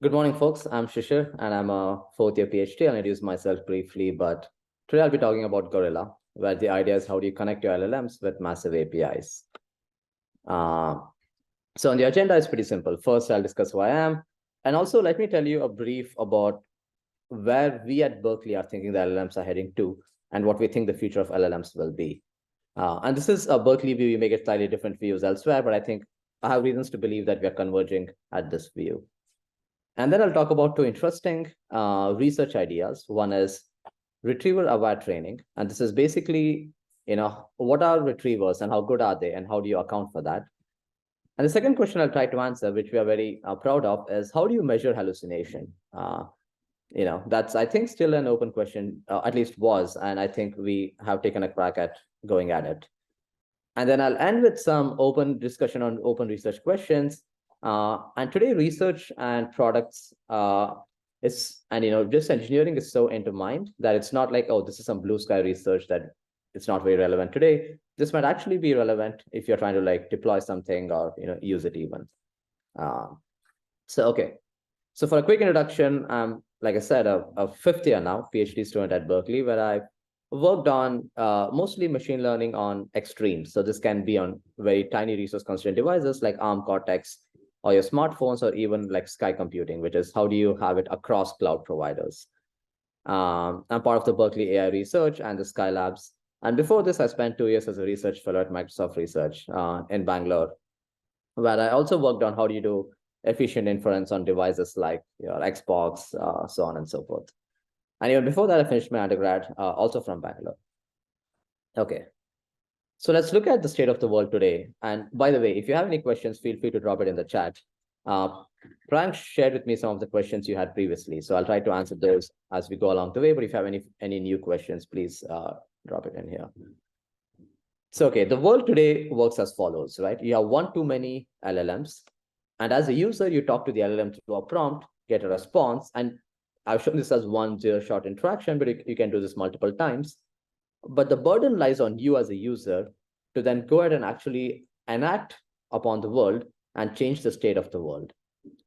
Good morning, folks. I'm Shishir, and I'm a fourth-year PhD. I'll introduce myself briefly, but today I'll be talking about Gorilla, where the idea is how do you connect your LLMs with massive APIs. Uh, so on the agenda is pretty simple. First, I'll discuss who I am, and also let me tell you a brief about where we at Berkeley are thinking the LLMs are heading to, and what we think the future of LLMs will be. And this is a Berkeley view. You may get slightly different views elsewhere, but I think I have reasons to believe that we are converging at this view. And then I'll talk about two interesting research ideas. One is retriever-aware training. And this is basically, what are retrievers and how good are they and how do you account for that? And the second question I'll try to answer, which we are very proud of, is how do you measure hallucination? That's, I think, still an open question, at least was. And I think we have taken a crack at going at it. And then I'll end with some open discussion on open research questions. And today, research and products just engineering is so intertwined that it's not like, oh, this is some blue sky research that it's not very relevant today. This might actually be relevant if you're trying to like deploy something or use it even. Okay. So for a quick introduction, I'm, like I said, a fifth year now, PhD student at Berkeley, where I've worked on mostly machine learning on extremes. So this can be on very tiny resource constrained devices like ARM Cortex or your smartphones, or even like sky computing, which is how do you have it across cloud providers. I'm part of the Berkeley AI Research and the Sky Labs. And before this, I spent 2 years as a research fellow at Microsoft Research in Bangalore, where I also worked on how do you do efficient inference on devices like your Xbox, so on and so forth. And even before that, I finished my undergrad also from Bangalore. Okay. So let's look at the state of the world today. And by the way, if you have any questions, feel free to drop it in the chat. Frank shared with me some of the questions you had previously, so I'll try to answer those as we go along the way. But if you have any new questions, please drop it in here. So, okay, the world today works as follows, right? You have one too many LLMs. And as a user, you talk to the LLM through a prompt, get a response. And I've shown this as one zero-shot interaction, but you can do this multiple times. But the burden lies on you as a user to then go ahead and actually enact upon the world and change the state of the world,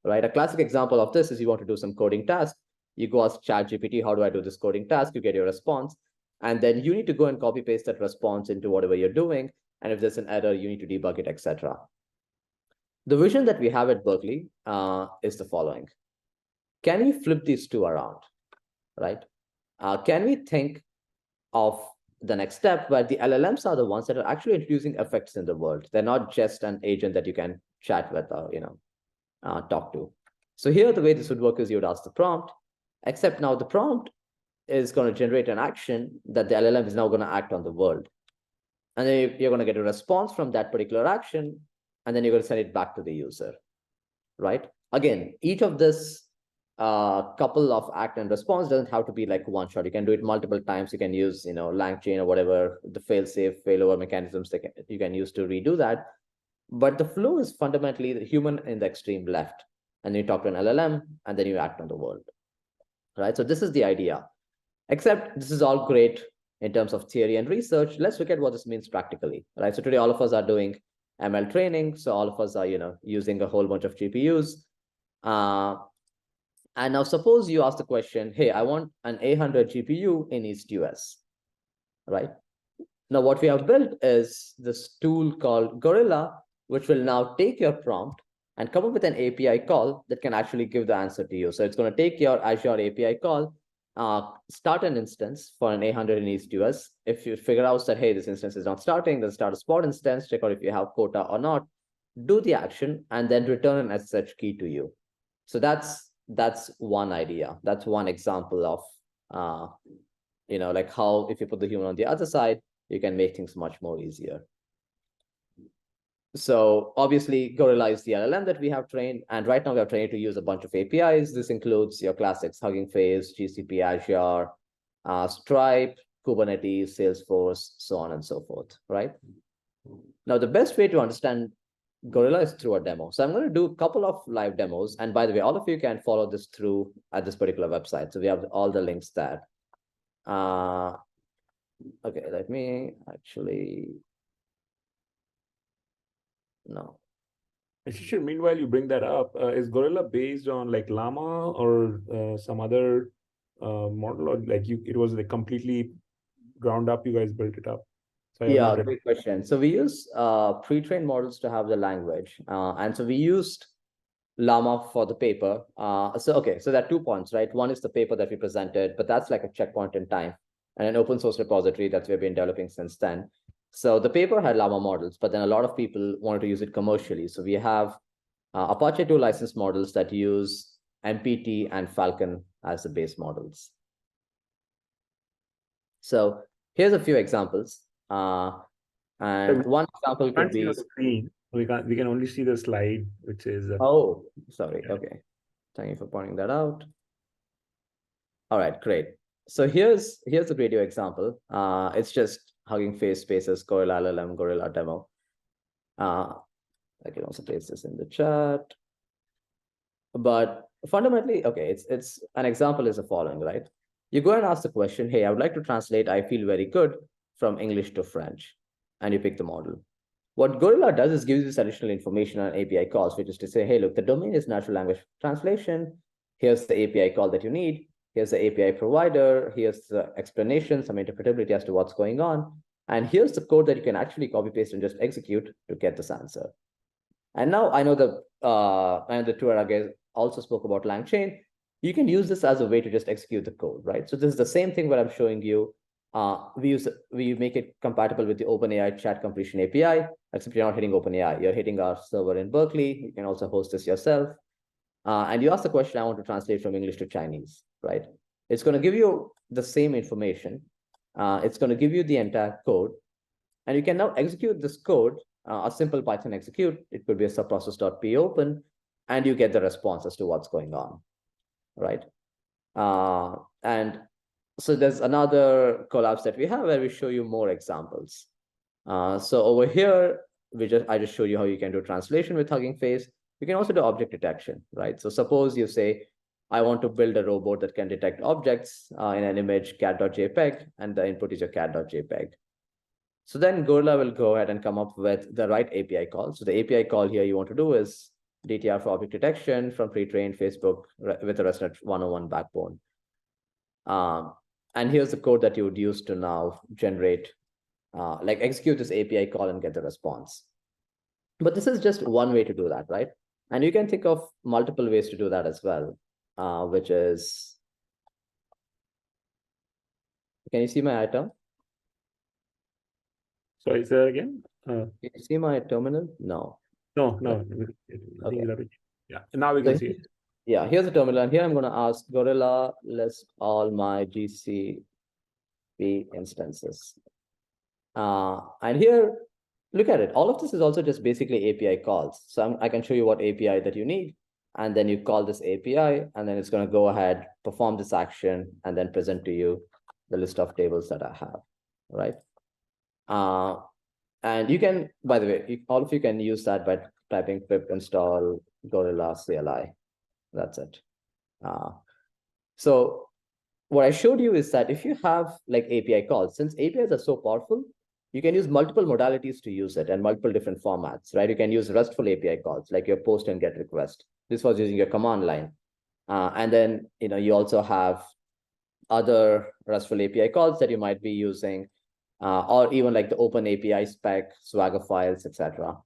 right? A classic example of this is you want to do some coding task. You go ask ChatGPT, how do I do this coding task? You get your response. And then you need to go and copy paste that response into whatever you're doing. And if there's an error, you need to debug it, etc. The vision that we have at Berkeley is the following. Can we flip these two around, right? Can we think of the next step where the LLMs are the ones that are actually introducing effects in the world? They're not just an agent that you can chat with or talk to. So here, the way this would work is you would ask the prompt, except now the prompt is going to generate an action that the LLM is now going to act on the world. And then you're going to get a response from that particular action, and then you're going to send it back to the user, right? Again, each of this couple of act and response doesn't have to be like one shot. You can do it multiple times. You can use, LangChain or whatever, the fail-safe, failover mechanisms that you can use to redo that. But the flow is fundamentally the human in the extreme left. And then you talk to an LLM, and then you act on the world, right? So this is the idea. Except this is all great in terms of theory and research. Let's look at what this means practically, right? So today, all of us are doing ML training. So all of us are, using a whole bunch of GPUs. And now suppose you ask the question, hey, I want an 800 GPU in East US, right? Now what we have built is this tool called Gorilla, which will now take your prompt and come up with an API call that can actually give the answer to you. So it's going to take your Azure API call, start an instance for an 800 in East US. If you figure out that, hey, this instance is not starting, then start a spot instance, check out if you have quota or not, do the action, and then return an SSH key to you. So that's one idea. That's one example of, like how if you put the human on the other side, you can make things much more easier. So obviously, Gorilla is the LLM that we have trained. And right now we are trained to use a bunch of APIs. This includes your classics, Hugging Face, GCP, Azure, Stripe, Kubernetes, Salesforce, so on and so forth, right? Now, the best way to understand Gorilla is through a demo. So I'm going to do a couple of live demos. And by the way, all of you can follow this through at this particular website. So we have all the links there. Okay, let me actually, no. Shishir, meanwhile, you bring that up. Is Gorilla based on like Llama or some other model, or like it was like completely ground up? You guys built it up. So I have not Yeah, read. great question. So we use pre-trained models to have the language. And so we used Llama for the paper. Okay, so there are 2 points, right? One is the paper that we presented, but that's like a checkpoint in time and an open source repository that we've been developing since then. So the paper had Llama models, but then a lot of people wanted to use it commercially. So we have Apache 2 license models that use MPT and Falcon as the base models. So here's a few examples. We And one example could can't see be, the screen. We can only see the slide, which is oh, sorry. yeah. Okay. Thank you for pointing that out. All right, great. So here's a video example. It's just Hugging Face spaces Gorilla LLM Gorilla demo. I can also paste this in the chat. But fundamentally, okay, it's an example is the following, right? You go and ask the question, hey, I would like to translate I feel very good from English to French, and you pick the model. What Gorilla does is gives you this additional information on API calls, which is to say, hey, look, the domain is natural language translation. Here's the API call that you need. Here's the API provider. Here's the explanation, some interpretability as to what's going on. And here's the code that you can actually copy paste and just execute to get this answer. And now I know the two other guys also spoke about LangChain. You can use this as a way to just execute the code, right? So this is the same thing what I'm showing you. We make it compatible with the OpenAI chat completion API, except you're not hitting OpenAI. You're hitting our server in Berkeley. You can also host this yourself. And you ask the question, I want to translate from English to Chinese, right? It's going to give you the same information. It's going to give you the entire code. And you can now execute this code, a simple Python execute. It could be a subprocess.p open, and you get the response as to what's going on, right? And so there's another collapse that we have where we show you more examples. So over here, I just showed you how you can do translation with Hugging Face. You can also do object detection, right? So suppose you say, I want to build a robot that can detect objects in an image cat.jpg, and the input is your cat.jpg. So then Gorilla will go ahead and come up with the right API call. So the API call here you want to do is DTR for object detection from pre-trained Facebook with a ResNet 101 backbone. And here's the code that you would use to now generate, like execute this API call and get the response. But this is just one way to do that, right? And you can think of multiple ways to do that as well, which is, can you see my item? Sorry, say that again. Can you see my terminal? No. No. I think Okay. yeah. Now we So can see it. yeah, here's the terminal. And here I'm going to ask Gorilla, list all my GCP instances. And here, look at it. All of this is also just basically API calls. So I can show you what API that you need. And then you call this API, and then it's going to go ahead, perform this action, and then present to you the list of tables that I have, right? And you can, by the way, all of you can use that by typing pip install Gorilla CLI. That's it. So what I showed you is that if you have like API calls, since APIs are so powerful, you can use multiple modalities to use it and multiple different formats, right? You can use RESTful API calls like your post and get request. This was using your command line. And then, you also have other RESTful API calls that you might be using, or even like the open API spec, Swagger files, etc.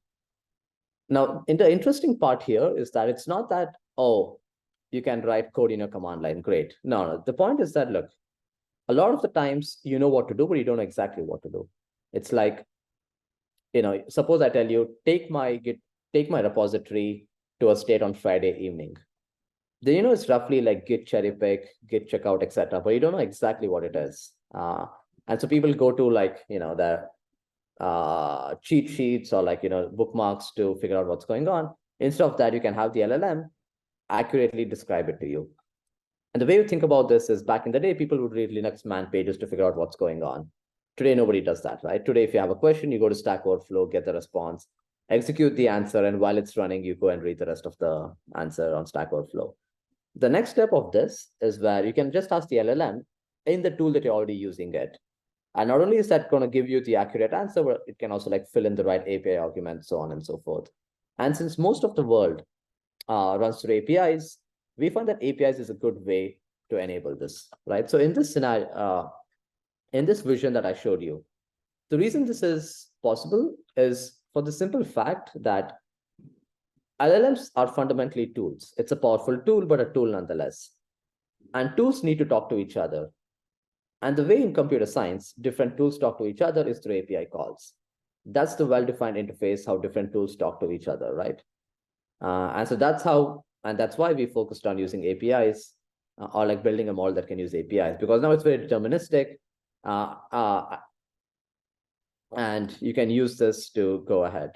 Now, the interesting part here is that it's not that, oh, you can write code in your command line. Great. No. The point is that, look, a lot of the times you know what to do, but you don't know exactly what to do. It's like, suppose I tell you, take my repository to a state on Friday evening. Then it's roughly like git cherry pick, git checkout, etc. But you don't know exactly what it is. And so people go to like, their cheat sheets or like, bookmarks to figure out what's going on. Instead of that, you can have the LLM accurately describe it to you. And the way you think about this is back in the day, people would read Linux man pages to figure out what's going on. Today, nobody does that, right? Today, if you have a question, you go to Stack Overflow, get the response, execute the answer, and while it's running, you go and read the rest of the answer on Stack Overflow. The next step of this is where you can just ask the LLM in the tool that you're already using it. And not only is that going to give you the accurate answer, but it can also like fill in the right API arguments, so on and so forth. And since most of the world runs through APIs, we find that APIs is a good way to enable this, right? So in this scenario, in this vision that I showed you, the reason this is possible is for the simple fact that LLMs are fundamentally tools. It's a powerful tool, but a tool nonetheless. And tools need to talk to each other. And the way in computer science, different tools talk to each other is through API calls. That's the well-defined interface, how different tools talk to each other, right? And so that's how, and that's why we focused on using APIs or like building a model that can use APIs, because now it's very deterministic. And you can use this to go ahead.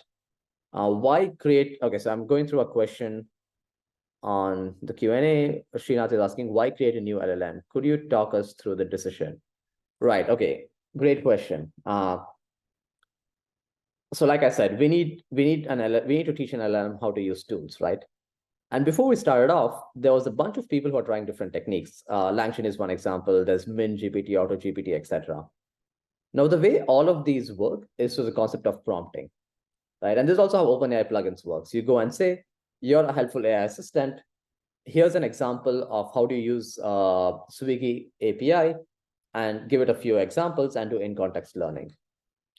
Why create? Okay, so I'm going through a question on the Q&A. Srinath is asking, why create a new LLM? Could you talk us through the decision? Right, okay, great question. So like I said, we need to teach an LLM how to use tools, right? And before we started off, there was a bunch of people who are trying different techniques. Langshan is one example. There's Min GPT, Auto GPT, etc. Now, the way all of these work is through the concept of prompting, right? And this is also how OpenAI plugins works. You go and say, you're a helpful AI assistant. Here's an example of how to use Swiggy API and give it a few examples and do in-context learning.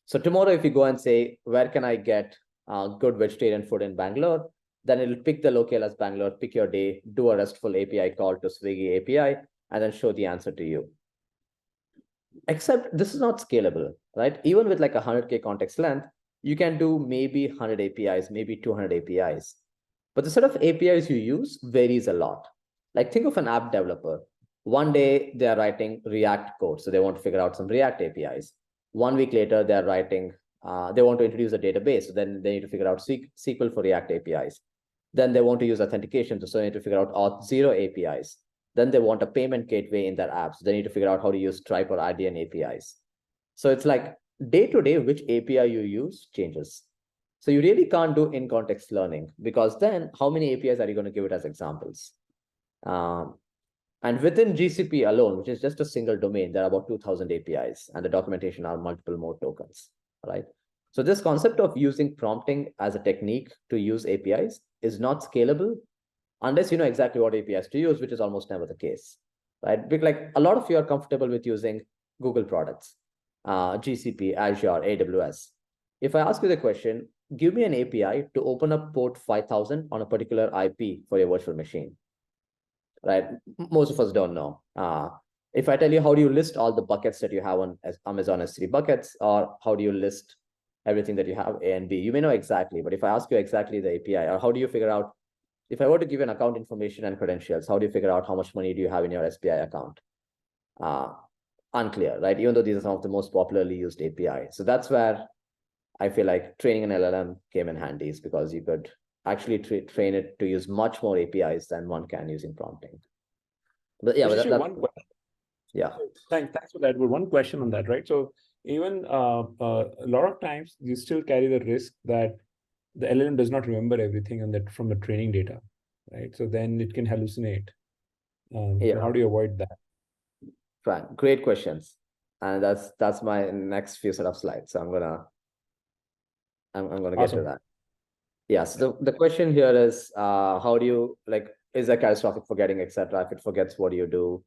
So tomorrow, if you go and say, where can I get good vegetarian food in Bangalore? Then it'll pick the locale as Bangalore, pick your day, do a RESTful API call to Swiggy API, and then show the answer to you. Except this is not scalable, right? Even with like 100K context length, you can do maybe 100 APIs, maybe 200 APIs. But the set of APIs you use varies a lot. Like think of an app developer. One day they're writing React code, so they want to figure out some React APIs. 1 week later, they're writing, they want to introduce a database, so then they need to figure out SQL for React APIs. Then they want to use authentication, so they need to figure out Auth0 APIs. Then they want a payment gateway in their app, so they need to figure out how to use Stripe or Adyen APIs. So it's like day to day, which API you use changes. So you really can't do in-context learning, because then how many APIs are you going to give it as examples? And within GCP alone, which is just a single domain, there are about 2,000 APIs, and the documentation are multiple more tokens, right? So this concept of using prompting as a technique to use APIs is not scalable unless you know exactly what APIs to use, which is almost never the case, right? Because like a lot of you are comfortable with using Google products, GCP, Azure, AWS. If I ask you the question, give me an API to open up port 5000 on a particular IP for your virtual machine, right? Most of us don't know. If I tell you, how do you list all the buckets that you have on Amazon S3 buckets, or how do you list everything that you have A and B, you may know exactly. But if I ask you exactly the API, or how do you figure out, if I were to give you an account information and credentials, how do you figure out how much money do you have in your SBI account? Unclear, right? Even though these are some of the most popularly used API. So that's where I feel like training an LLM came in handy, is because you could actually train it to use much more APIs than one can using prompting. But yeah, Shishir, one question. Yeah. Thanks for that. But one question on that, right? So even a lot of times you still carry the risk that the LLM does not remember everything on that from the training data, right? So then it can hallucinate. So how do you avoid that? Fine. Great questions. And that's my next few set of slides. So I'm gonna get to that. Yeah. So the question here is, how do you, like, is there catastrophic forgetting, etc.? If it forgets, what do you do?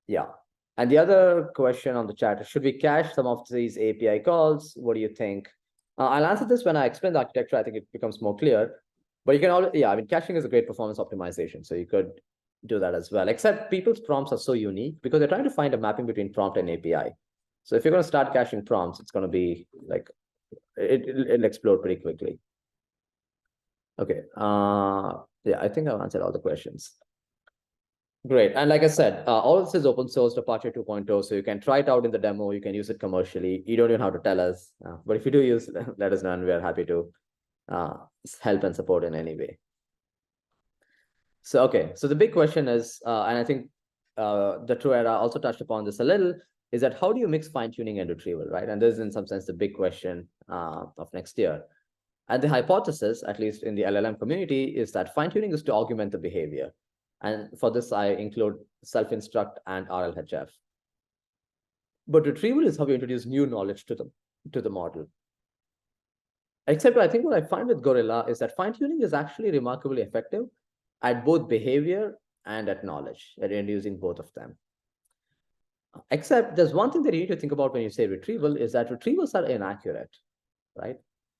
Yeah. And the other question on the chat is, should we cache some of these API calls? What do you think? I'll answer this when I explain the architecture. I think it becomes more clear. But you can always, yeah, I mean, caching is a great performance optimization. So you could do that as well. Except people's prompts are so unique because they're trying to find a mapping between prompt and API. So if you're going to start caching prompts, it's going to be like, it'll explode pretty quickly. Okay. Yeah, I think I've answered all the questions. Great. And like I said, all of this is open source, Apache 2.0, so you can try it out in the demo. You can use it commercially. You don't even have to tell us. But if you do use, let us know, and we are happy to help and support in any way. So, okay. So the big question is, and I think the True Era also touched upon this a little, is that how do you mix fine-tuning and retrieval, right? And this is in some sense the big question of next year. And the hypothesis, at least in the LLM community, is that fine-tuning is to augment the behavior. And for this, I include self-instruct and RLHF. But retrieval is how you introduce new knowledge to the model. Except I think what I find with Gorilla is that fine-tuning is actually remarkably effective at both behavior and at knowledge, at using both of them. Except there's one thing that you need to think about when you say retrieval is that retrievals are inaccurate, right?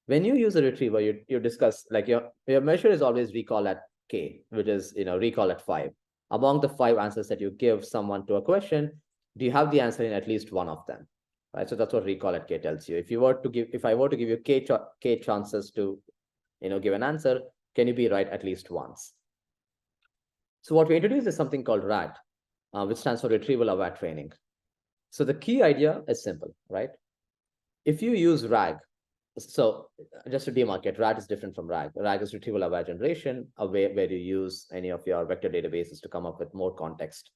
When you use a retriever, you discuss like your measure is always recall at k, which is recall at 5. Among the 5 answers that you give someone to a question, do you have the answer in at least one of them, right? So that's what recall at k tells you. If I were to give you k chances to give an answer, can you be right at least once? So what we introduced is something called RAT, which stands for retrieval aware training. So the key idea is simple, right? If you use RAG, so just to demarcate, RAG is different from RAG. RAG is retrieval aware generation, a way where you use any of your vector databases to come up with more context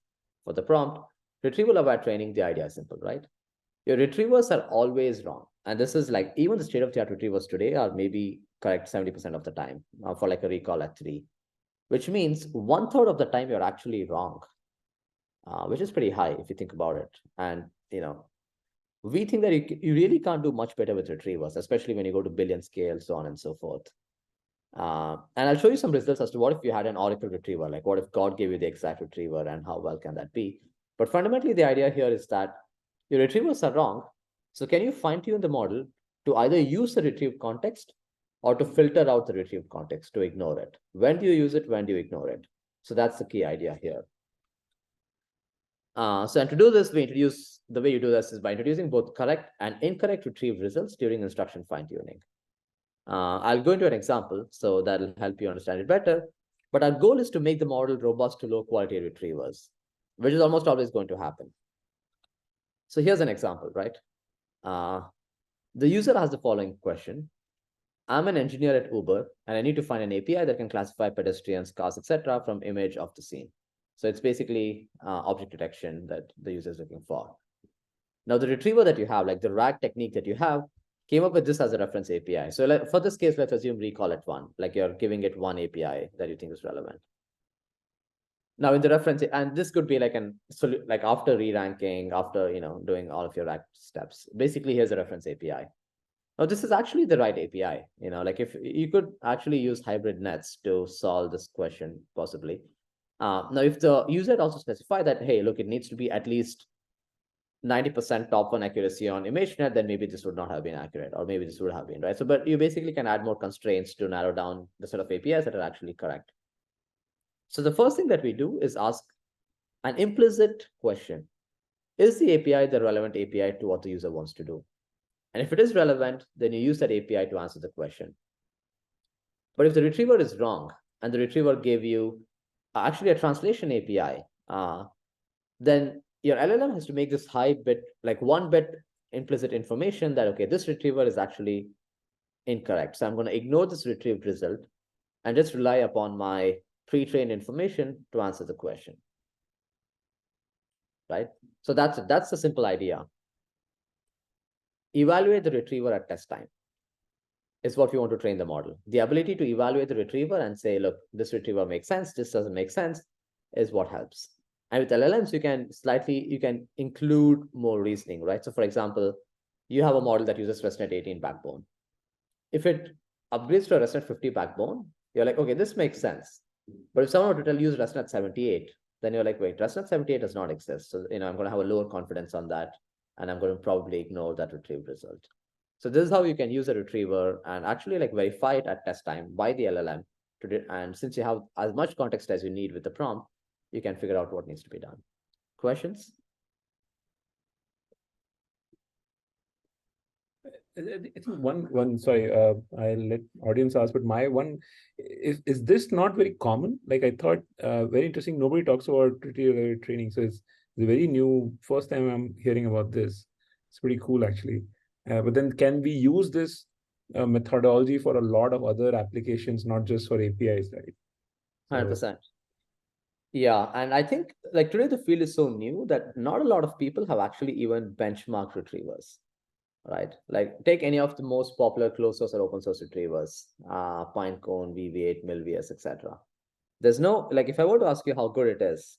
for the prompt. Retrieval aware training, the idea is simple, right? Your retrievers are always wrong. And this is like, even the state-of-the-art retrievers today are maybe correct 70% of the time for like a recall at 3, which means 1/3 of the time you're actually wrong, which is pretty high if you think about it. And, we think that you really can't do much better with retrievers, especially when you go to billion scale, so on and so forth. And I'll show you some results as to what if you had an oracle retriever, like what if God gave you the exact retriever and how well can that be? But fundamentally, the idea here is that your retrievers are wrong. So can you fine tune the model to either use the retrieved context or to filter out the retrieved context, to ignore it? When do you use it? When do you ignore it? So that's the key idea here. And to do this, the way you do this is by introducing both correct and incorrect retrieved results during instruction fine-tuning. I'll go into an example, so that'll help you understand it better. But our goal is to make the model robust to low-quality retrievers, which is almost always going to happen. So here's an example, right? The user has the following question. I'm an engineer at Uber, and I need to find an API that can classify pedestrians, cars, etc. from image of the scene. So it's basically object detection that the user is looking for. Now, the retriever that you have, like the RAG technique that you have, came up with this as a reference API. So for this case, let's assume recall at 1, like you're giving it one API that you think is relevant. Now, in the reference, and this could be like like after re-ranking, after doing all of your RAG steps. Basically, here's a reference API. Now, this is actually the right API. Like if you could actually use hybrid nets to solve this question, possibly. Now, if the user had also specify that, hey, look, it needs to be at least 90% top 1 accuracy on ImageNet, then maybe this would not have been accurate, or maybe this would have been, right? So, but you basically can add more constraints to narrow down the set of APIs that are actually correct. So the first thing that we do is ask an implicit question. Is the API the relevant API to what the user wants to do? And if it is relevant, then you use that API to answer the question. But if the retriever is wrong, and the retriever gave you actually a translation API, then your LLM has to make this high bit, like 1 bit implicit information that, okay, this retriever is actually incorrect. So I'm going to ignore this retrieved result and just rely upon my pre-trained information to answer the question, right? So that's it. That's the simple idea. Evaluate the retriever at test time is what we want to train the model. The ability to evaluate the retriever and say, look, this retriever makes sense, this doesn't make sense, is what helps. And with LLMs, you can include more reasoning, right? So for example, you have a model that uses ResNet 18 backbone. If it upgrades to a ResNet 50 backbone, you're like, okay, this makes sense. But if someone were to use ResNet 78, then you're like, wait, ResNet 78 does not exist. So, I'm going to have a lower confidence on that, and I'm going to probably ignore that retrieved result. So this is how you can use a retriever and actually like verify it at test time by the LLM. And since you have as much context as you need with the prompt, you can figure out what needs to be done. Questions? I think one sorry, I'll let audience ask, but my one is this not very common? Like I thought, very interesting. Nobody talks about retrieval training, so it's very new. First time I'm hearing about this. It's pretty cool actually. But then can we use this methodology for a lot of other applications, not just for APIs, right? 100%. Yeah, and I think like today the field is so new that not a lot of people have actually even benchmarked retrievers, right? Like take any of the most popular closed source or open source retrievers, Pinecone, VV8, MilVS, etc. There's no, like if I were to ask you how good it is,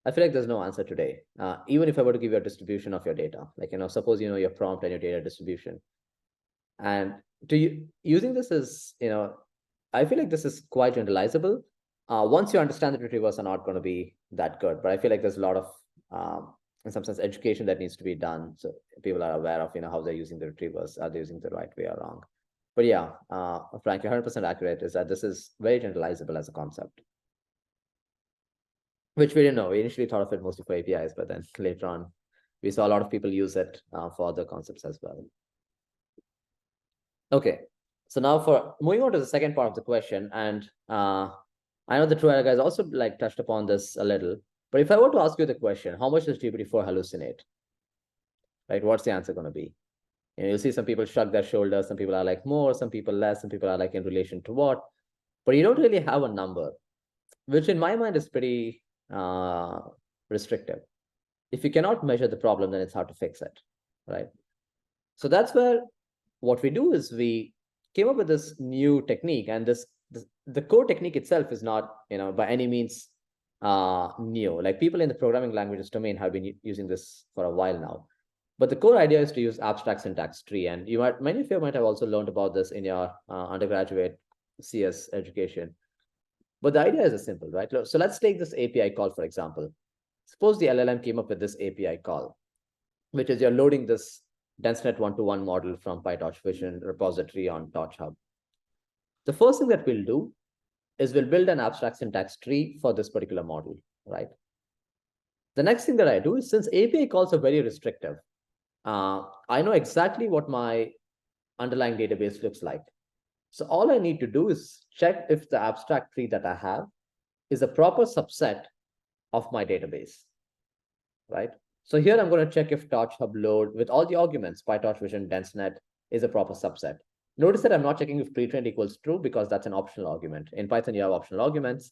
I feel like there's no answer today. Even if I were to give you a distribution of your data, like, suppose you know your prompt and your data distribution. And using this is, I feel like this is quite generalizable. Once you understand that retrievers are not going to be that good, but I feel like there's a lot of, in some sense, education that needs to be done, so people are aware of, how they're using the retrievers. Are they using the right way or wrong? But yeah, frankly, 100% accurate is that this is very generalizable as a concept, which we didn't know. We initially thought of it mostly for APIs, but then later on, we saw a lot of people use it for other concepts as well. Okay, so now for moving on to the second part of the question, and I know the True guys also like touched upon this a little, but if I were to ask you the question, how much does GPT-4 hallucinate? Right, what's the answer going to be? You'll see some people shrug their shoulders, some people are like more, some people less, some people are like in relation to what, but you don't really have a number, which in my mind is pretty restrictive. If you cannot measure the problem, then it's hard to fix it, right? So that's where what we do is we came up with this new technique, and the core technique itself is not, by any means new. Like people in the programming languages domain have been using this for a while now. But the core idea is to use abstract syntax tree. And many of you might have also learned about this in your undergraduate CS education. But the idea is simple, right? So let's take this API call, for example. Suppose the LLM came up with this API call, which is you're loading this DenseNet one-to-one model from PyTorch Vision repository on Torch Hub. The first thing that we'll do is we'll build an abstract syntax tree for this particular model, right? The next thing that I do is, since API calls are very restrictive, I know exactly what my underlying database looks like. So all I need to do is check if the abstract tree that I have is a proper subset of my database, right? So here I'm going to check if Torch Hub load with all the arguments, PyTorch Vision, DenseNet is a proper subset. Notice that I'm not checking if pretrained equals true because that's an optional argument. In Python, you have optional arguments.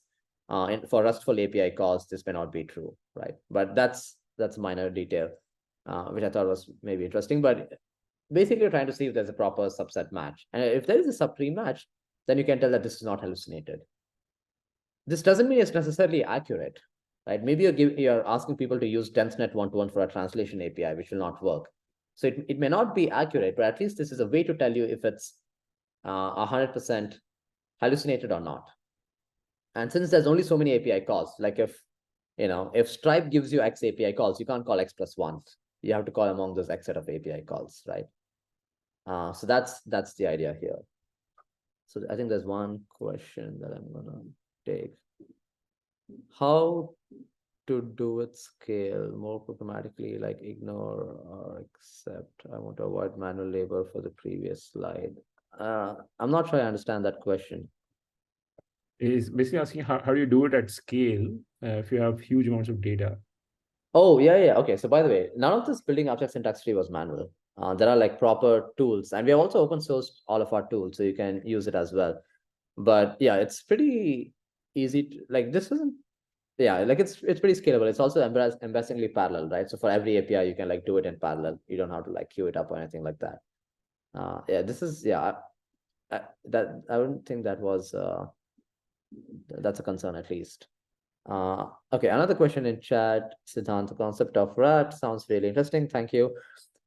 And for RESTful API calls, this may not be true, right? But that's a minor detail, which I thought was maybe interesting. But basically, you're trying to see if there's a proper subset match. And if there is a subtree match, then you can tell that this is not hallucinated. This doesn't mean it's necessarily accurate, right? Maybe you're asking people to use DenseNet one-to-one for a translation API, which will not work. So it may not be accurate, but at least this is a way to tell you if it's 100% hallucinated or not. And since there's only so many API calls, like if Stripe gives you X API calls, you can't call X plus one. You have to call among those X set of API calls, right? So that's the idea here. So I think there's one question that I'm gonna take. How to do it scale more programmatically, like ignore or accept? I want to avoid manual labor for the previous slide. I'm not sure I understand that question. Is basically asking how do you do it at scale if you have huge amounts of data? Oh, yeah. Okay. So by the way, none of this building abstract syntax tree was manual. There are like proper tools, and we have also open sourced all of our tools, so you can use it as well. But yeah, it's pretty easy to, like, this isn't, yeah, like it's pretty scalable. It's also embarrassingly parallel, right? So for every API, you can like do it in parallel. You don't have to like queue it up or anything like that. Yeah, this is, yeah, I wouldn't think that was that's a concern at least. Okay, another question in chat. Siddhant, the concept of RAT sounds really interesting. Thank you.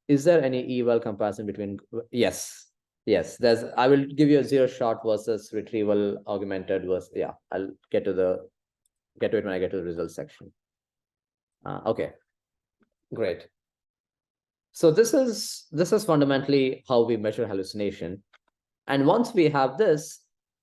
Is there any eval comparison between? Yes, there's. I will give you a zero shot versus retrieval augmented versus. Yeah, I'll get to it when I get to the results section. Okay, great. So this is fundamentally how we measure hallucination. And once we have this,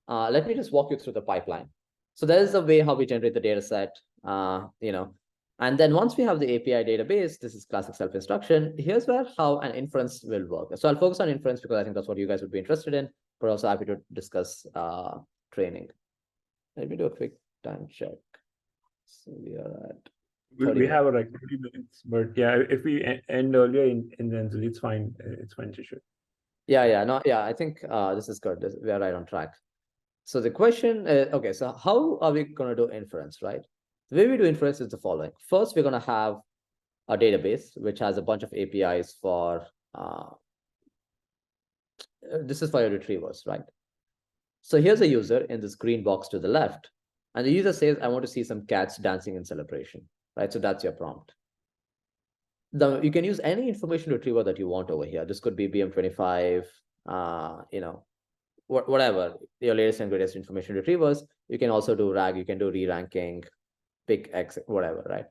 let me just walk you through the pipeline. So there's a way how we generate the data set, and then once we have the API database, this is classic self-instruction. Here's where how an inference will work. So I'll focus on inference because I think that's what you guys would be interested in, but also happy to discuss training. Let me do a quick time check. So we are at we have like 30 minutes, but yeah, if we end earlier in Zenzel, it's fine. It's fine, Shishir. Yeah. I think this is good. We are right on track. So the question is, okay, so how are we going to do inference, right? The way we do inference is the following. First, we're going to have a database, which has a bunch of APIs for, this is for your retrievers, right? So here's a user in this green box to the left, and the user says, I want to see some cats dancing in celebration, right? So that's your prompt. You can use any information retriever that you want over here. This could be BM25, whatever your latest and greatest information retrievers. You can also do RAG, you can do re-ranking, pick X, whatever, right?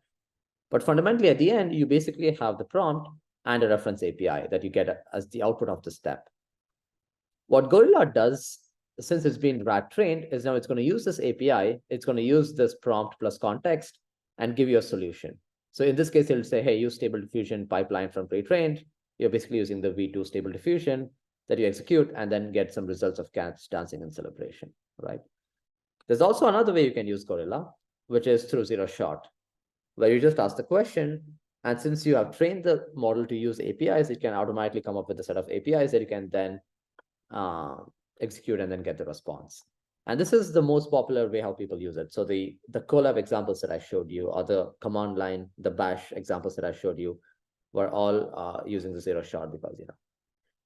But fundamentally, at the end, you basically have the prompt and a reference API that you get as the output of the step. What Gorilla does, since it's been RAG trained, is now it's going to use this API, it's going to use this prompt plus context and give you a solution. So in this case, it'll say, hey, use stable diffusion pipeline from pre-trained. You're basically using the V2 stable diffusion that you execute and then get some results of cats dancing in celebration, right? There's also another way you can use Gorilla, which is through zero shot, where you just ask the question. And since you have trained the model to use APIs, it can automatically come up with a set of APIs that you can then execute and then get the response. And this is the most popular way how people use it. So the Colab examples that I showed you, or the command line, the bash examples that I showed you, were all using the zero shot because,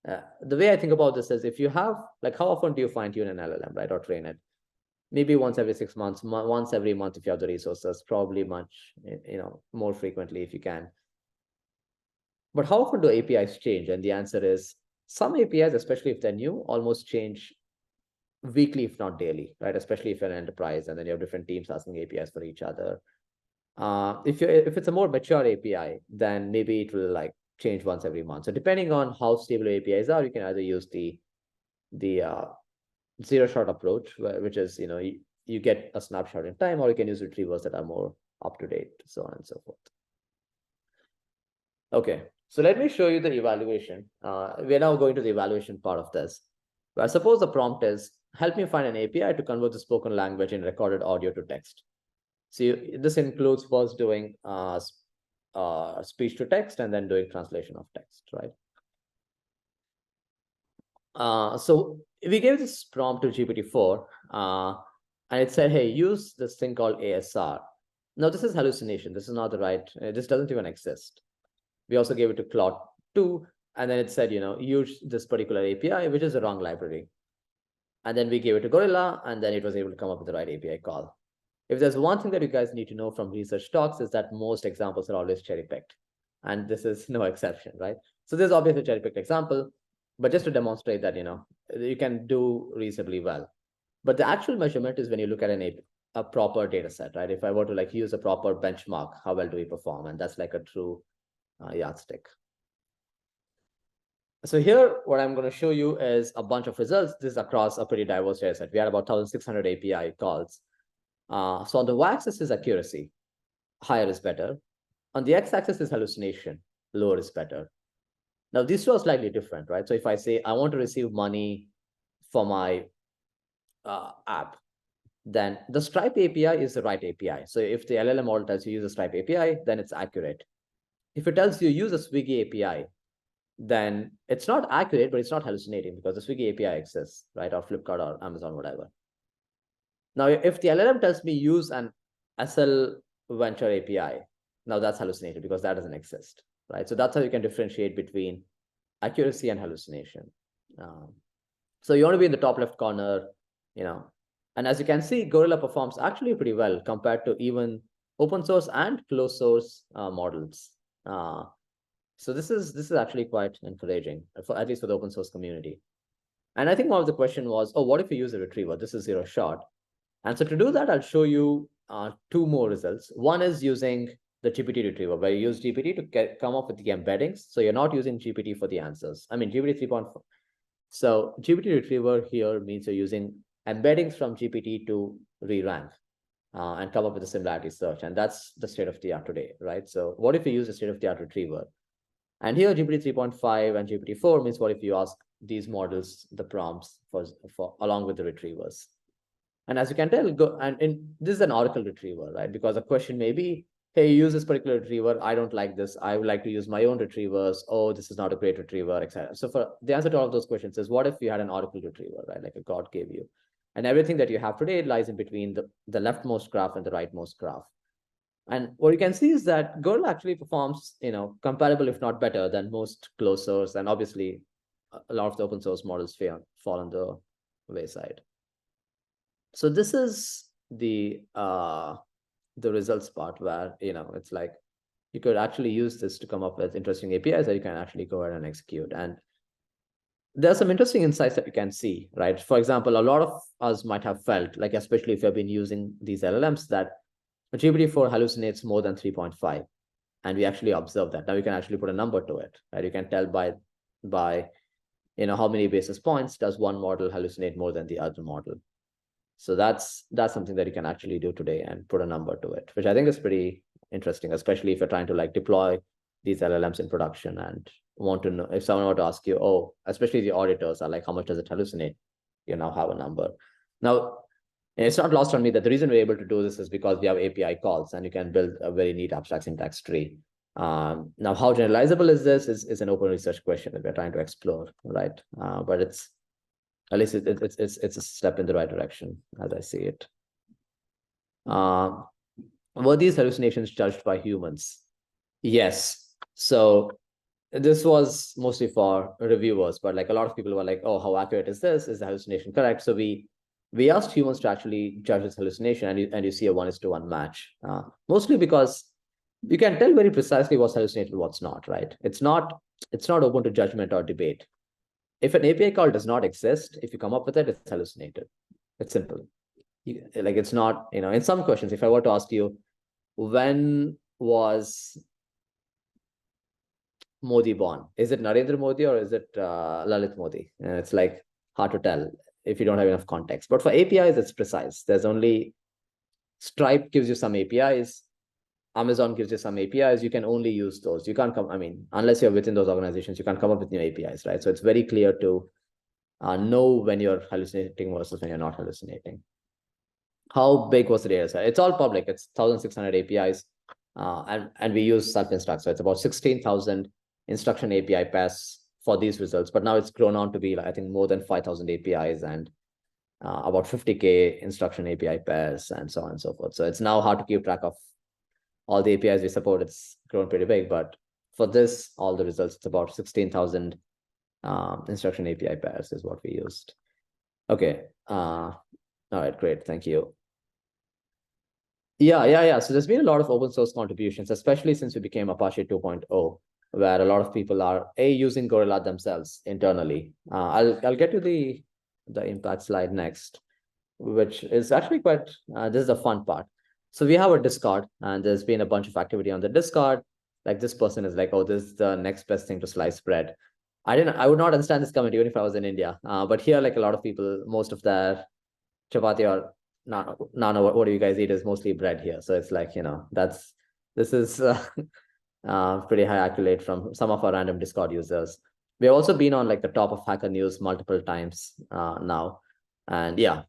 the way I think about this is if you have, like, how often do you fine tune an LLM, right, or train it? Maybe once every 6 months, once every month if you have the resources, probably much, more frequently if you can. But how often do APIs change? And the answer is some APIs, especially if they're new, almost change weekly, if not daily, right? Especially if you're an enterprise and then you have different teams asking APIs for each other. If it's a more mature API, then maybe it will like change once every month. So depending on how stable APIs are, you can either use the zero shot approach, which is you get a snapshot in time, or you can use retrievers that are more up to date, so on and so forth. Okay, so let me show you the evaluation. We're now going to the evaluation part of this. Where suppose the prompt is, help me find an API to convert the spoken language in recorded audio to text. So this includes first doing speech to text and then doing translation of text, right? So we gave this prompt to GPT-4, and it said, hey, use this thing called ASR. Now, this is hallucination. This is not the right, this doesn't even exist. We also gave it to Claude 2, and then it said, use this particular API, which is the wrong library. And then we gave it to Gorilla, and then it was able to come up with the right API call. If there's one thing that you guys need to know from research talks is that most examples are always cherry-picked. And this is no exception, right? So there's obviously a cherry-picked example, but just to demonstrate that, you can do reasonably well. But the actual measurement is when you look at a proper data set, right? If I were to like use a proper benchmark, how well do we perform? And that's like a true yardstick. So here, what I'm going to show you is a bunch of results. This is across a pretty diverse data set. We had about 1,600 API calls. So on the y-axis is accuracy, higher is better. On the x-axis is hallucination, lower is better. Now, these two are slightly different, right? So if I say I want to receive money for my app, then the Stripe API is the right API. So if the LLM model tells you use a Stripe API, then it's accurate. If it tells you use a Swiggy API, then it's not accurate, but it's not hallucinating because the Swiggy API exists, right? Or Flipkart or Amazon, whatever. Now, if the LLM tells me use an SL Venture API, now that's hallucinated because that doesn't exist, right? So that's how you can differentiate between accuracy and hallucination. So you want to be in the top left corner, and as you can see, Gorilla performs actually pretty well compared to even open source and closed source models. So this is actually quite encouraging, at least for the open source community. And I think one of the question was, oh, what if you use a retriever? This is zero shot. And so to do that, I'll show you two more results. One is using the GPT retriever, where you use GPT to come up with the embeddings. So you're not using GPT for the answers. I mean, GPT 3.4. So GPT retriever here means you're using embeddings from GPT to re-rank and come up with a similarity search. And that's the state of the art today, right? So what if you use a state of the art retriever? And here GPT 3.5 and GPT 4 means what if you ask these models the prompts for along with the retrievers. And as you can tell, this is an Oracle retriever, right? Because a question may be, hey, use this particular retriever. I don't like this. I would like to use my own retrievers. Oh, this is not a great retriever, etc. So for the answer to all of those questions is, what if you had an Oracle retriever, right? Like a God gave you. And everything that you have today lies in between the leftmost graph and the rightmost graph. And what you can see is that Gorilla actually performs, comparable, if not better, than most closed source. And obviously, a lot of the open source models fall on the wayside. So this is the results part where, it's like you could actually use this to come up with interesting APIs that you can actually go ahead and execute. And there are some interesting insights that you can see, right? For example, a lot of us might have felt, like, especially if you've been using these LLMs, that GPT-4 hallucinates more than 3.5. And we actually observe that. Now you can actually put a number to it, right? You can tell by how many basis points does one model hallucinate more than the other model. So that's something that you can actually do today and put a number to it, which I think is pretty interesting, especially if you're trying to like deploy these LLMs in production and want to know if someone were to ask you, oh, especially the auditors are like, how much does it hallucinate? You now have a number. Now, it's not lost on me that the reason we're able to do this is because we have API calls and you can build a very neat abstract syntax tree. Now, how generalizable is this is an open research question that we're trying to explore, right? But it's at least it's a step in the right direction as I see it. Were these hallucinations judged by humans? Yes. So this was mostly for reviewers, but like a lot of people were like, oh, how accurate is this? Is the hallucination correct? So we asked humans to actually judge this hallucination, and you see a 1:1 match, mostly because you can tell very precisely what's hallucinated, what's not, right? It's not open to judgment or debate. If an API call does not exist, if you come up with it, it's hallucinated. It's simple. Like it's not, in some questions, if I were to ask you, when was Modi born? Is it Narendra Modi or is it Lalit Modi? And it's like hard to tell if you don't have enough context. But for APIs, it's precise. There's only Stripe gives you some APIs. Amazon gives you some APIs. You can only use those. You can't unless you're within those organizations, you can't come up with new APIs, right? So it's very clear to know when you're hallucinating versus when you're not hallucinating. How big was the data set? It's all public. It's 1,600 APIs. And we use self-instruct. So it's about 16,000 instruction API pairs for these results. But now it's grown on to be, I think, more than 5,000 APIs and about 50K instruction API pairs and so on and so forth. So it's now hard to keep track of all the APIs we support. It's grown pretty big. But for this, all the results, it's about 16,000 instruction API pairs is what we used. Okay. All right, great. Thank you. Yeah. So there's been a lot of open source contributions, especially since we became Apache 2.0, where a lot of people are using Gorilla themselves internally. I'll get to the impact slide next, which is actually quite. This is the fun part. So we have a Discord, and there's been a bunch of activity on the Discord. Like this person is like, oh, this is the next best thing to slice bread. I would not understand this comment even if I was in India. But here, like a lot of people, most of their chapati or no, what do you guys eat is mostly bread here. So it's like, this is pretty high accolade from some of our random Discord users. We've also been on like the top of Hacker News multiple times now. And yeah,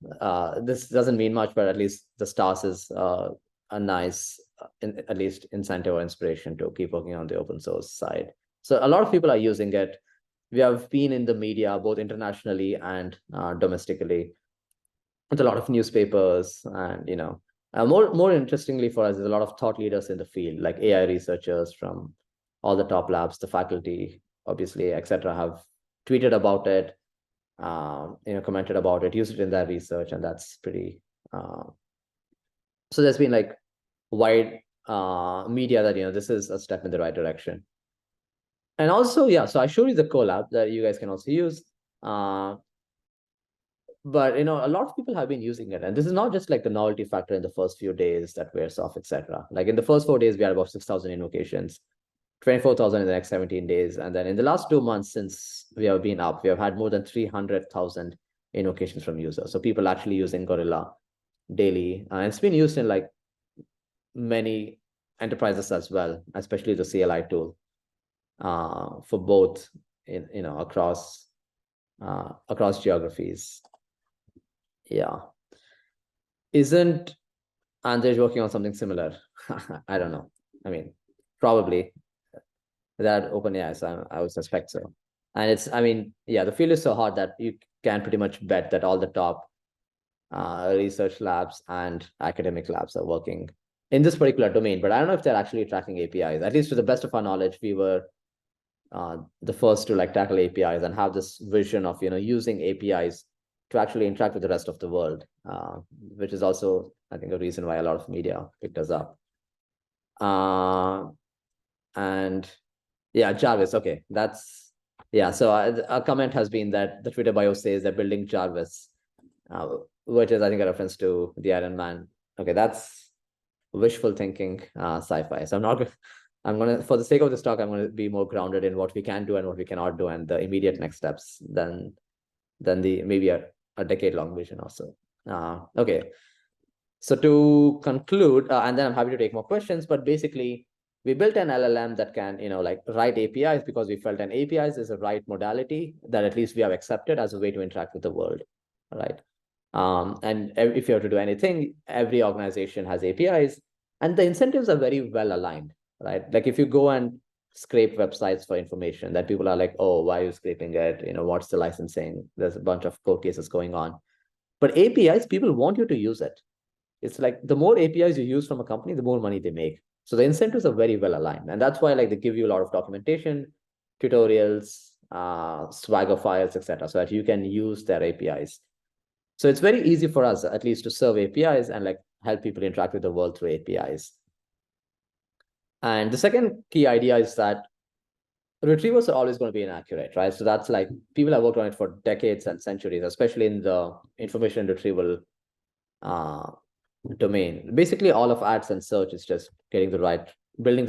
this doesn't mean much, but at least the stars is a nice, at least incentive or inspiration to keep working on the open source side. So a lot of people are using it. We have been in the media, both internationally and domestically, with a lot of newspapers, and more interestingly for us is a lot of thought leaders in the field, like AI researchers from all the top labs, the faculty, obviously, etc., have tweeted about it, commented about it, used it in their research, and that's pretty. So there's been like wide media that this is a step in the right direction. And also, yeah, so I showed you the collab that you guys can also use. But a lot of people have been using it, and this is not just like the novelty factor in the first few days that wears off, etc. Like in the first 4 days, we had about 6,000 invocations, 24,000 in the next 17 days, and then in the last 2 months since we have been up, we have had more than 300,000 invocations from users. So people actually using Gorilla daily, and it's been used in like many enterprises as well, especially the CLI tool for both across geographies. Yeah. Isn't Andrej working on something similar? I don't know. I mean, probably that OpenAI, so I would suspect so. And the field is so hot that you can pretty much bet that all the top research labs and academic labs are working in this particular domain. But I don't know if they're actually tracking APIs. At least to the best of our knowledge, we were the first to like tackle APIs and have this vision of using APIs to actually interact with the rest of the world, which is also, I think, a reason why a lot of media picked us up. And yeah, Jarvis. Okay, that's Yeah, so a comment has been that the Twitter bio says they're building Jarvis, which is, I think, a reference to the Iron Man. Okay, that's wishful thinking, sci-fi. So I'm gonna, for the sake of this talk, I'm gonna be more grounded in what we can do and what we cannot do, and the immediate next steps than the maybe a decade-long vision or so. Okay, so to conclude, and then I'm happy to take more questions, but basically, we built an LLM that can, like write APIs because we felt an APIs is a right modality that at least we have accepted as a way to interact with the world, right? And if you have to do anything, every organization has APIs, and the incentives are very well aligned, right? Like if you go and scrape websites for information, that people are like, oh, why are you scraping it? What's the licensing? There's a bunch of court cases going on. But APIs, people want you to use it. It's like the more APIs you use from a company, the more money they make. So the incentives are very well aligned. And that's why like they give you a lot of documentation, tutorials, Swagger files, etc., so that you can use their APIs. So it's very easy for us, at least, to serve APIs and like help people interact with the world through APIs. And the second key idea is that retrievers are always going to be inaccurate, right? So that's like people have worked on it for decades and centuries, especially in the information retrieval uh, domain. Basically, all of ads and search is just building the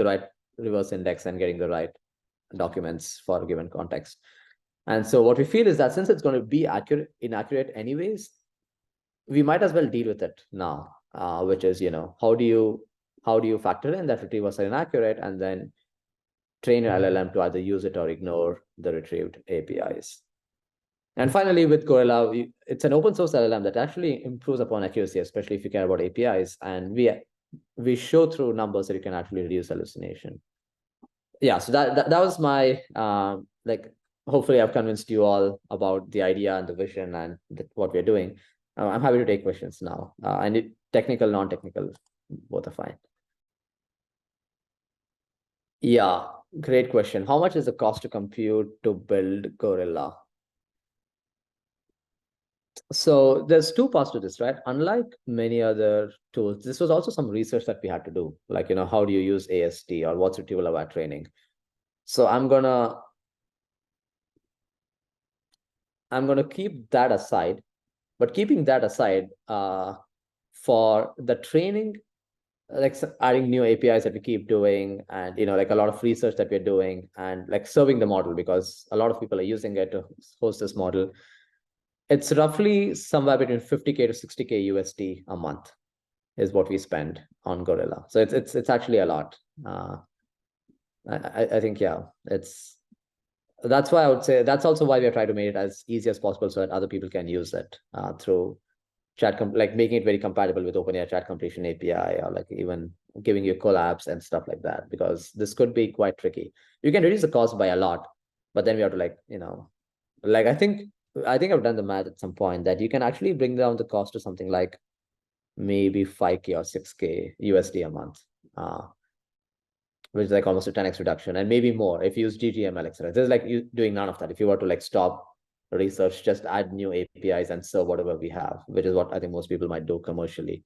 right reverse index and getting the right documents for a given context. And so what we feel is that since it's going to be inaccurate anyways, we might as well deal with it now, which is, how do you factor in that retrievers are inaccurate and then train your LLM to either use it or ignore the retrieved APIs. And finally, with Gorilla, it's an open source LLM that actually improves upon accuracy, especially if you care about APIs. And we show through numbers that you can actually reduce hallucination. Yeah, so that was my like. Hopefully, I've convinced you all about the idea and the vision and what we're doing. I'm happy to take questions now. And technical, non-technical, both are fine. Yeah, great question. How much is the cost to compute to build Gorilla? So there's two parts to this, right? Unlike many other tools, this was also some research that we had to do. Like, how do you use AST or what's retrieval aware training? So I'm gonna keep that aside. But keeping that aside, for the training, like adding new APIs that we keep doing, and like a lot of research that we're doing, and like serving the model because a lot of people are using it to host this model. It's roughly somewhere between 50K to 60K USD a month is what we spend on Gorilla. So it's actually a lot. I think that's why I would say that's also why we are trying to make it as easy as possible so that other people can use it through like making it very compatible with OpenAI chat completion API, or like even giving you collabs and stuff like that, because this could be quite tricky. You can reduce the cost by a lot, but then we have to like I think I've done the math at some point that you can actually bring down the cost to something like maybe 5K or 6K USD a month, which is like almost a 10x reduction, and maybe more if you use GGML, etc. This is like you doing none of that. If you were to like stop research, just add new APIs and serve whatever we have, which is what I think most people might do commercially.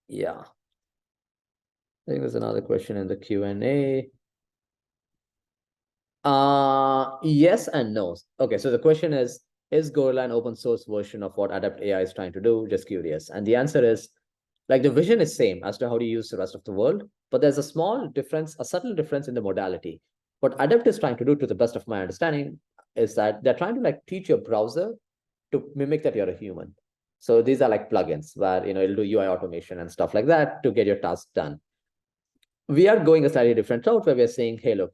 Yeah. I think there's another question in the Q&A. Yes and no. Okay, so the question is Gorilla an open source version of what Adapt AI is trying to do? Just curious. And the answer is, like, the vision is same as to how to use the rest of the world, but there's a small difference, a subtle difference in the modality. What Adapt is trying to do, to the best of my understanding, is that they're trying to like teach your browser to mimic that you're a human. So these are like plugins where it'll do UI automation and stuff like that to get your task done. We are going a slightly different route where we're saying, hey, look,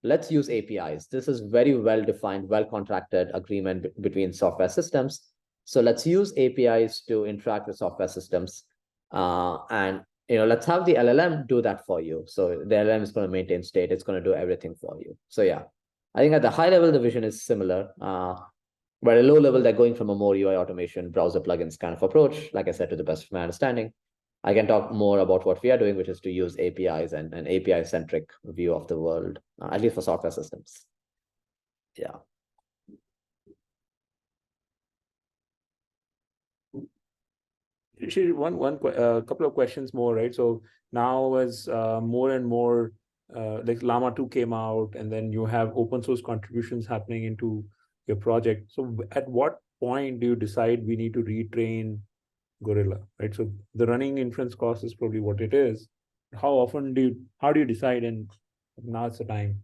let's use APIs. This is very well defined, well contracted agreement between software systems. So let's use APIs to interact with software systems. And let's have the LLM do that for you. So the LLM is going to maintain state. It's going to do everything for you. So yeah, I think at the high level, the vision is similar. But at a low level, they're going from a more UI automation, browser plugins kind of approach, like I said, to the best of my understanding. I can talk more about what we are doing, which is to use APIs and an API-centric view of the world, at least for software systems. Yeah. Shishir, couple of questions more, right? So now as more and more like Llama 2 came out, and then you have open source contributions happening into your project. So at what point do you decide we need to retrain Gorilla, right? So the running inference cost is probably what it is. How do you decide? And now it's the time.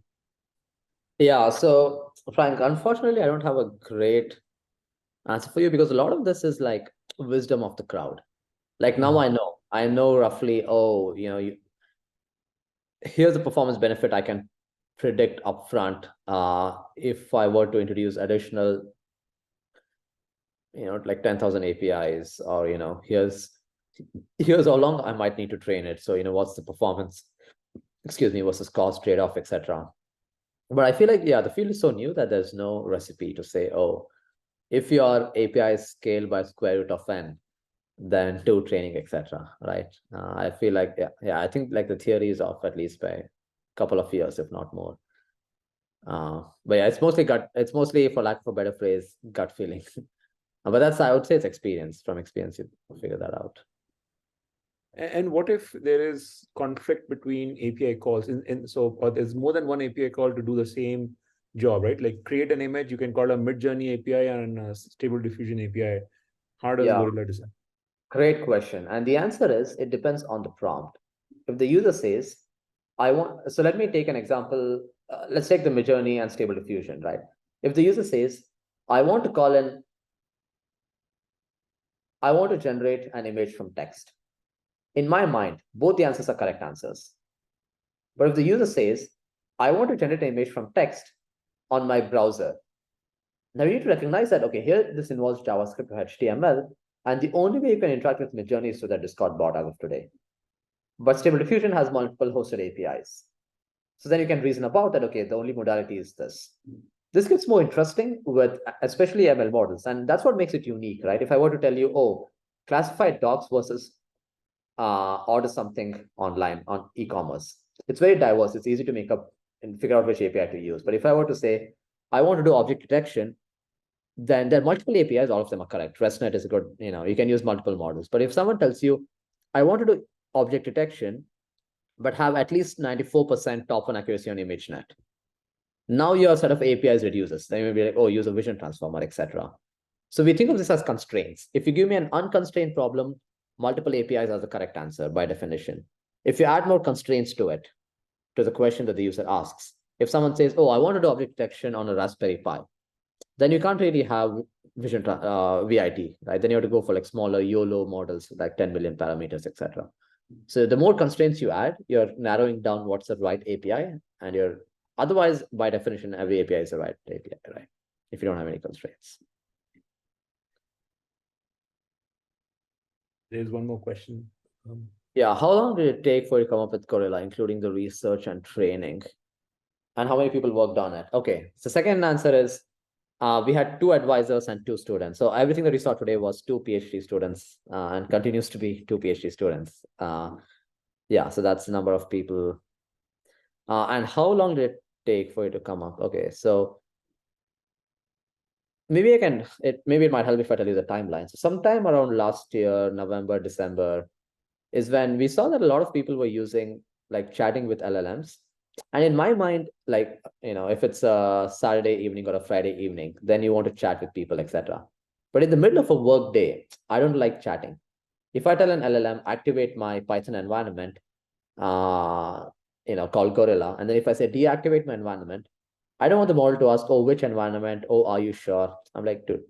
Yeah, so Frank, unfortunately, I don't have a great answer for you because a lot of this is like wisdom of the crowd. Like now Mhm. I know roughly, oh, here's a performance benefit I can predict upfront if I were to introduce additional, like 10,000 APIs, or, here's how long I might need to train it. So, what's the performance, excuse me, versus cost trade-off, etc. But I feel like, yeah, the field is so new that there's no recipe to say, oh, if your API scale by square root of n, then do training, etc. Right? I feel like, yeah, I think like the theory is off at least by a couple of years, if not more. But yeah, it's mostly, for lack of a better phrase, gut feeling. But I would say it's experience. From experience, you figure that out. And what if there is conflict between API calls? Or there's more than one API call to do the same job, right? Like create an image, you can call a mid-journey API and a stable diffusion API. How does Yeah, Gorilla decide? great question. And the answer is it depends on the prompt. If the user says, so let me take an example. Let's take the Midjourney and Stable Diffusion, right? If the user says, I want to call in, I want to generate an image from text. In my mind, both the answers are correct answers. But if the user says, I want to generate an image from text on my browser, now you need to recognize that, okay, here this involves JavaScript or HTML, and the only way you can interact with Midjourney is through that Discord bot as of today. But Stable Diffusion has multiple hosted APIs. So then you can reason about that, okay, the only modality is this. This gets more interesting with especially ML models, and that's what makes it unique, right? If I were to tell you, oh, classified docs versus order something online on e-commerce, it's very diverse. It's easy to make up and figure out which API to use. But if I were to say, I want to do object detection, then there are multiple APIs, all of them are correct. ResNet is a good, you can use multiple models. But if someone tells you, I want to do object detection, but have at least 94% top one accuracy on ImageNet, now your set of APIs reduces. Then you may be like, oh, use a vision transformer, etc. So we think of this as constraints. If you give me an unconstrained problem, multiple APIs are the correct answer by definition. If you add more constraints to it, to the question that the user asks, if someone says, oh, I want to do object detection on a Raspberry Pi, then you can't really have VIT, right? Then you have to go for like smaller YOLO models, like 10 million parameters, etc. So the more constraints you add, you're narrowing down what's the right API, and you're otherwise, by definition, every API is the right API, right? If you don't have any constraints. There's one more question. Yeah, how long did it take for you to come up with Gorilla, including the research and training? And how many people worked on it? Okay, so second answer is we had 2 advisors and 2 students. So everything that we saw today was 2 PhD students and continues to be 2 PhD students. Yeah, so that's the number of people. And how long did it take for you to come up? Okay, so maybe it might help if I tell you the timeline. So sometime around last year, November, December, is when we saw that a lot of people were using like chatting with LLMs. And in my mind, like, if it's a Saturday evening or a Friday evening, then you want to chat with people, etc. But in the middle of a work day, I don't like chatting. If I tell an LLM, activate my Python environment, called Gorilla, and then if I say deactivate my environment, I don't want the model to ask, oh, which environment? Oh, are you sure? I'm like, dude,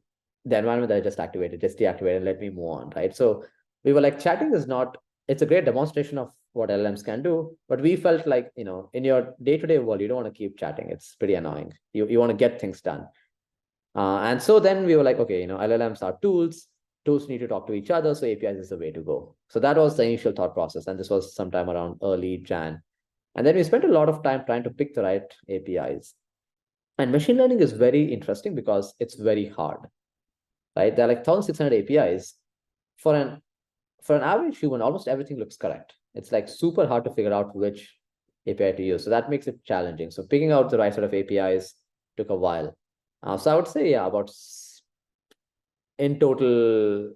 the environment that I just activated, just deactivate and let me move on, right? So we were like, chatting is not, it's a great demonstration of what LLMs can do, but we felt like, in your day-to-day world, you don't want to keep chatting. It's pretty annoying. You want to get things done. And so then we were like, okay, LLMs are tools. Tools need to talk to each other, so APIs is the way to go. So that was the initial thought process, and this was sometime around early Jan. And then we spent a lot of time trying to pick the right APIs. And machine learning is very interesting because it's very hard, right? There are like 1,600 APIs. For an average human, almost everything looks correct. It's like super hard to figure out which API to use. So that makes it challenging. So picking out the right sort of APIs took a while. So I would say, yeah, about in total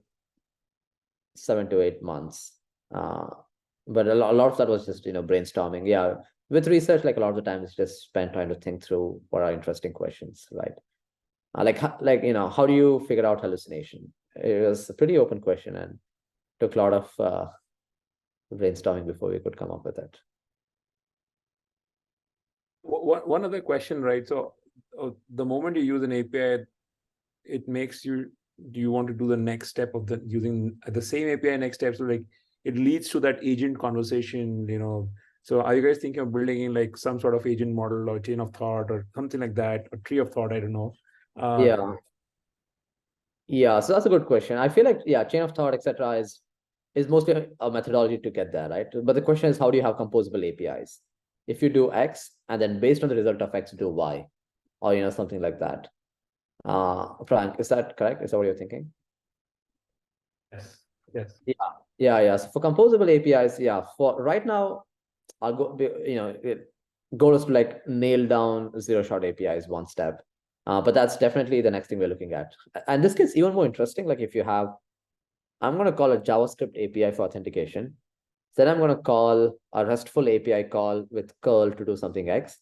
7 to 8 months. But a lot of that was just brainstorming. Yeah, with research, like a lot of the time it's just spent trying to think through what are interesting questions, right? Like how do you figure out hallucination? It was a pretty open question and took a lot of brainstorming before we could come up with it. One other question, right? So the moment you use an API, it makes you, do you want to do the next step of the using the same API next step? So like it leads to that agent conversation, So are you guys thinking of building in like some sort of agent model or chain of thought or something like that, or tree of thought? I don't know. Yeah, so that's a good question. I feel like, yeah, chain of thought, etc., is mostly a methodology to get there, right? But the question is, how do you have composable APIs? If you do X and then based on the result of X, do Y, or something like that. Frank, is that correct? Is that what you're thinking? Yes. Yes. Yeah. So for composable APIs, yeah, for right now, I'll go, goal is to like nail down zero-shot APIs one step. But that's definitely the next thing we're looking at. And this gets even more interesting. Like if you have, I'm going to call a JavaScript API for authentication. Then I'm going to call a RESTful API call with curl to do something X.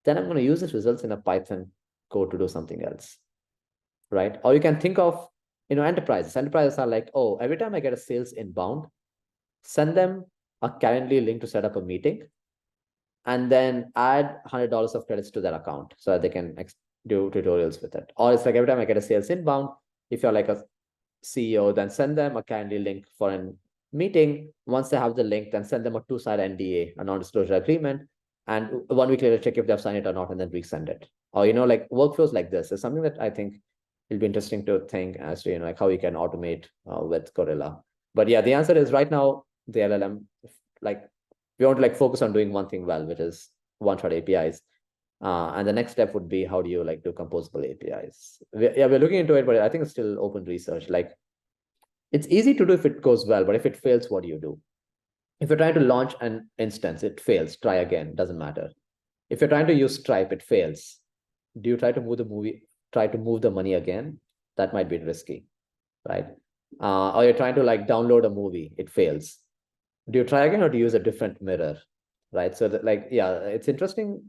Then I'm going to use this results in a Python code to do something else, right? Or you can think of, enterprises. Enterprises are like, oh, every time I get a sales inbound, send them a Calendly link to set up a meeting, and then add $100 of credits to their account so that they can do tutorials with it. Or it's like every time I get a sales inbound, if you're like a CEO, then send them a Calendly link for a meeting. Once they have the link, then send them a two-side NDA, a non-disclosure agreement, and 1 week later check if they've signed it or not, and then resend it. Or like workflows like this is something that I think it'll be interesting to think as to like how we can automate with Gorilla. But yeah, the answer is right now the LLM, like we want to like focus on doing one thing well, which is one-shot APIs. And the next step would be how do you like do composable APIs? We're looking into it, but I think it's still open research. Like it's easy to do if it goes well, but if it fails, what do you do? If you're trying to launch an instance, it fails, try again, doesn't matter. If you're trying to use Stripe, it fails. Do you try to move the money again? That might be risky, right? Or you're trying to like download a movie, it fails. Do you try again or do you use a different mirror, right? So that, like, yeah, it's interesting.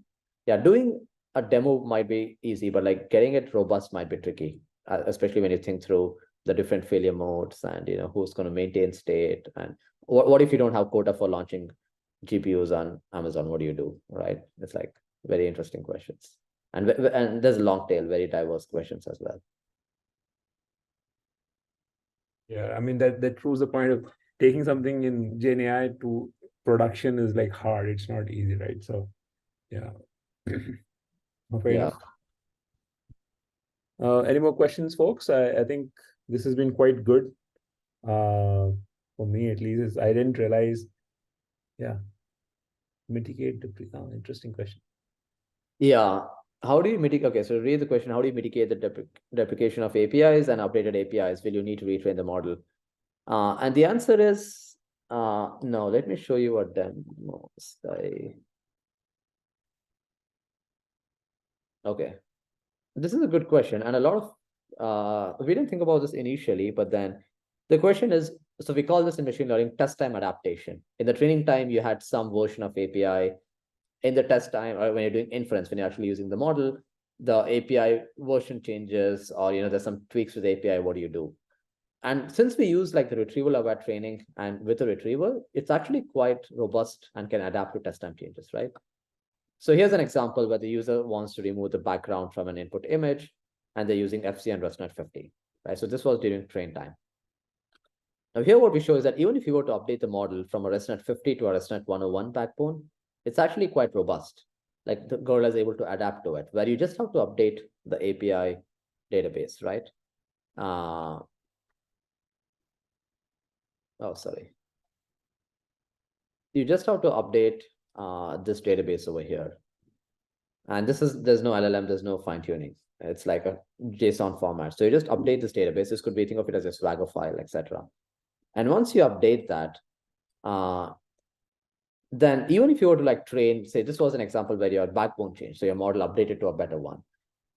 Yeah, doing a demo might be easy, but like getting it robust might be tricky, especially when you think through the different failure modes and who's going to maintain state, and what if you don't have quota for launching GPUs on Amazon? What do you do, right? It's like very interesting questions, and there's a long tail, very diverse questions as well. Yeah, I mean that proves the point of taking something in Gen AI to production is like hard. It's not easy, right? So yeah. Fair enough. Any more questions, folks? I think this has been quite good. For me at least, I didn't realize. Yeah, mitigate the interesting question. Yeah. How do you mitigate? Okay, so read the question. How do you mitigate the deprecation of APIs and updated APIs? Will you need to retrain the model? And the answer is no. Let me show you a demo. Okay, this is a good question, and a lot of we didn't think about this initially, but then the question is, so we call this in machine learning test time adaptation. In the training time, you had some version of API. In the test time, or when you're doing inference, when you're actually using the model, the API version changes, or there's some tweaks to the API. What do you do? And since we use like the retrieval aware training, and with the retrieval, it's actually quite robust and can adapt to test time changes, right? So here's an example where the user wants to remove the background from an input image, and they're using FC and ResNet 50, right? So this was during train time. Now here what we show is that even if you were to update the model from a ResNet 50 to a ResNet 101 backbone, it's actually quite robust. Like the Gorilla is able to adapt to it, where you just have to update the API database, right? Oh, sorry. You just have to update this database over here. And there's no LLM, there's no fine tuning. It's like a JSON format. So you just update this database. This could be, think of it as a Swagger file, etc. And once you update that, then even if you were to like train, say this was an example where your backbone changed, so your model updated to a better one.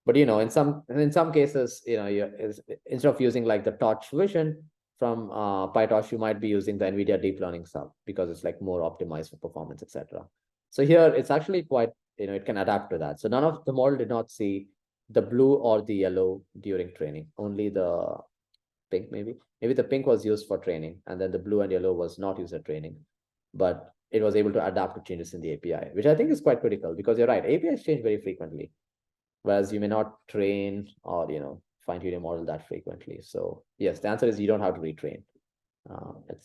But in some cases, instead of using like the Torch vision from PyTorch, you might be using the NVIDIA deep learning sub because it's like more optimized for performance, etc. So here it's actually quite, it can adapt to that. So none of the model did not see the blue or the yellow during training, only the pink, maybe. Maybe the pink was used for training, and then the blue and yellow was not used at training. But it was able to adapt to changes in the API, which I think is quite critical because you're right, APIs change very frequently, whereas you may not train or fine tune a model that frequently. So yes, the answer is you don't have to retrain. It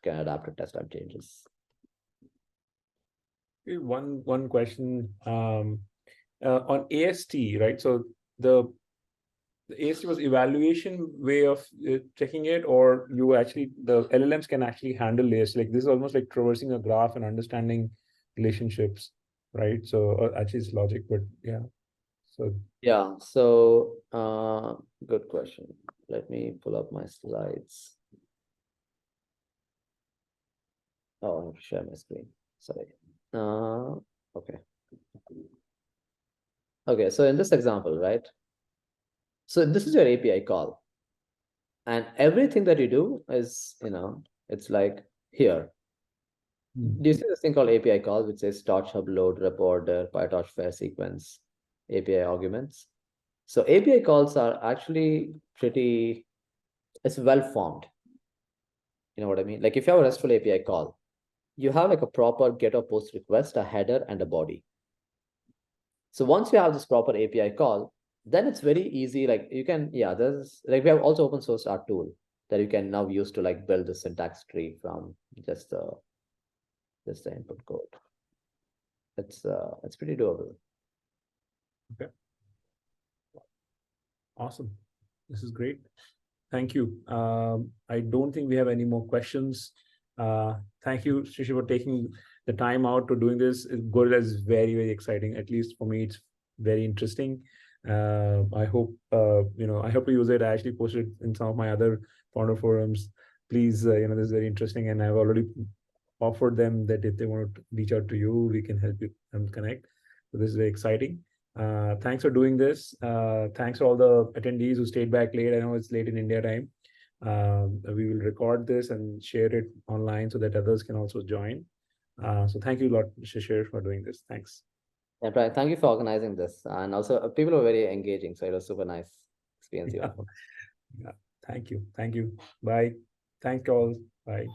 can adapt to test time changes. One question on AST, right? So the AST was evaluation way of checking it, or you actually the LLMs can actually handle AST. Like this is almost like traversing a graph and understanding relationships, right? So actually it's logic, but yeah. So Yeah, so good question. Let me pull up my slides. Oh, I have to share my screen. Sorry. Okay. Okay, so in this example, right? So this is your API call. And everything that you do is, it's like here. Do you see this thing called API call, which says torch hub load reporter, PyTorch fair sequence, API arguments? So API calls are actually it's well formed. You know what I mean? Like if you have a RESTful API call, you have like a proper get or post request, a header, and a body. So once you have this proper API call, then it's very easy. Like you can, yeah, there's like we have also open sourced our tool that you can now use to like build the syntax tree from just the input code. It's pretty doable. okay, awesome. This is great. Thank you. I don't think we have any more questions. Thank you, Shishir, for taking the time out to doing this. Gorilla is very, very exciting. At least for me, it's very interesting. I hope I hope to use it. I actually posted in some of my other founder forums. Please, this is very interesting, and I've already offered them that if they want to reach out to you, we can help you and connect. So this is very exciting. Thanks for doing this. Thanks to all the attendees who stayed back late. I know it's late in India time. We will record this and share it online so that others can also join. So thank you a lot, Shishir, for doing this. Thanks. Yeah, Brian, thank you for organizing this. And also people were very engaging. So it was super nice experience you Yeah. had. Yeah. Thank you. Thank you. Bye. Thank you all. Bye.